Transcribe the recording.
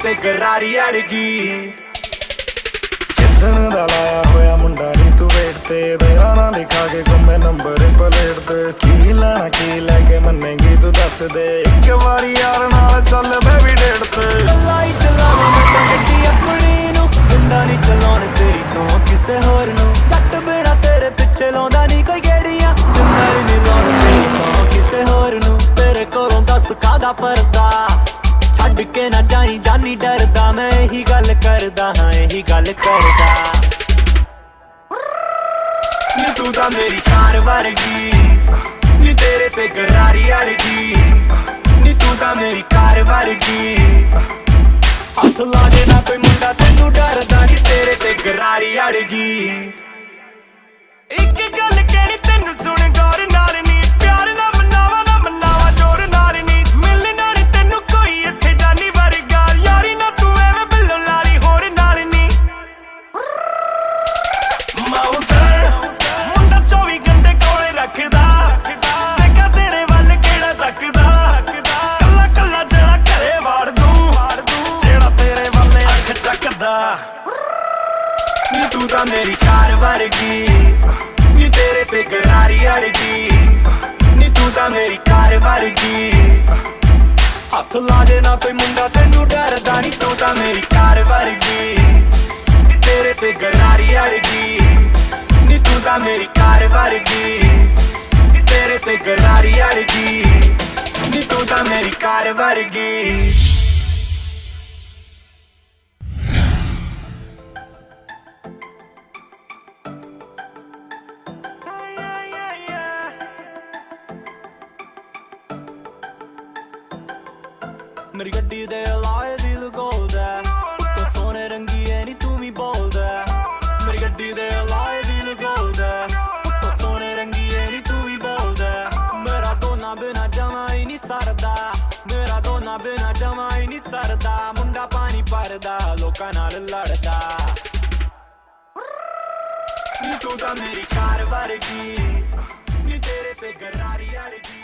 ते गरारी अड़गी किदन दा लाया होया मुंडा नी तू वेट ते तेरा ना लिखा के घूमे नंबर प्लेट ते की लेना की लैके मन्नेगी तू दस दे एक बारी यार नाल चल बेबी डेट ते लाई चलावा मैं तो गड्डी अपनी नू मुंडा नी चलाउण तेरी सौ किसे होर नू कट बिना तेरे पिछे लाउंदा नी कोई गेड़ियां मुंडा नी लाउण तेरी सौ किसे होर नू तेरे कोलों दस कादा परदा छड्ड के ना जाई जानी डरदा मैं यही गल करदा हां यही गल करदा नी तू तां मेरी कार वर्गी नी तेरे ते गरारी अड़गी नी तू तां मेरी कार वर्गी हथ ला दे ना कोई मुंडा तेनू डरदा नी तेरे ते गरारी अड़गी एक गल कहनी तेनू सुन गौर नाल नी प्यार ना मनावा जोर नाल नी मिलना नी तेनू कोई इत्थे जानी वर्गा यारी ना तू एवें बिल्लो लारी होर नाल नी माउसर मुंडा 24 घंटे कोले रखदा देखा तेरे वल केड़ा तकदा कल्ला कल्ला जेड़ा घरे वाड़ दूं जेड़ा तेरे वल अख चकदा नी तू तां मेरी कार वर्गी नी तेरे ते गरारी अड़गी नी तू तां मेरी कार वर्गी हथ ला दे ना कोई मुंडा तेनू डरदा नी तू तां मेरी कार वर्गी नी तेरे ते गरारी अड़गी नी तू तां मेरी कार वर्गी नी तेरे ते गरारी अड़गी नी तू तां मेरी कार वर्गी मेरी गड्डी दे लाए दिल गोल्ड है तो सोने रंगी है नी तू भी बोल्ड है मेरी गड्डी दे लाए दिल गोल्ड है तो सोने रंगी है नी तू भी बोल्ड है मेरा दोना बिना जमा ही नहीं सरदा मेरा दोना बिना जमा ही नहीं सरदा मुंडा पानी भरदा लोकां नाल लड़दा नी तू तां मेरी कार वर्गी नी तेरे ते गरारी अड़गी